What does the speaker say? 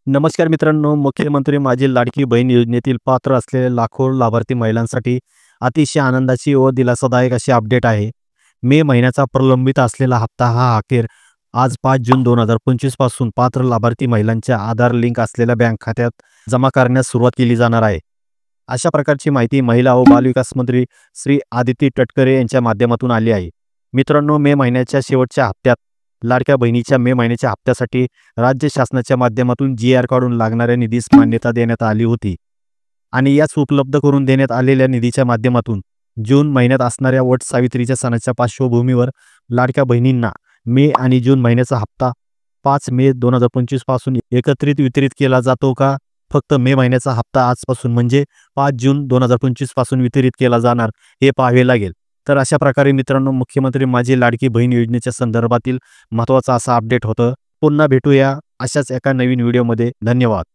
नमस्कार मित्रांनो, मुख्यमंत्री माझी लाडकी बहीण योजनेतील पात्र असलेले लाखो लाभार्थी महिलांसाठी अतिशय आनंदाची व दिलासादायक अशी अपडेट आहे. मे महिन्याचा प्रलंबित असलेला हप्ता हा अखेर आज 5 जून 2025 पासून पात्र लाभार्थी महिलांच्या आधार लिंक असलेल्या बँक खात्यात जमा करण्यास सुरुवात केली जाणार आहे. अशा प्रकारची माहिती महिला व बालविकास मंत्री श्री आदिती तटकरे यांच्या माध्यमातून आली आहे. मित्रांनो, मे महिन्याच्या शेवटच्या हप्त्यात लाडक्या बहिणीच्या मे महिन्याच्या हप्त्यासाठी राज्य शासनाच्या माध्यमातून जी.आर. काढून लागणाऱ्या निधीस मान्यता देण्यात आली होती आणि याच उपलब्ध करून देण्यात आलेल्या निधीच्या माध्यमातून जून महिन्यात असणाऱ्या वट सावित्रीच्या सणाच्या पार्श्वभूमीवर लाडक्या बहिणींना मे आणि जून महिन्याचा हप्ता 5 मे 2025 पासून एकत्रित वितरित केला जातो का फक्त मे महिन्याचा हप्ता आजपासून म्हणजे 5 जून 2025 पासून वितरित केला जाणार हे पाहावे लागेल. तर अशा प्रकारे मित्रांनो, मुख्यमंत्री माझी लाडकी बहीण योजनेच्या संदर्भातील महत्त्वाचा असा अपडेट होतं. पुन्हा भेटूया अशाच एका नवीन व्हिडिओमध्ये. धन्यवाद.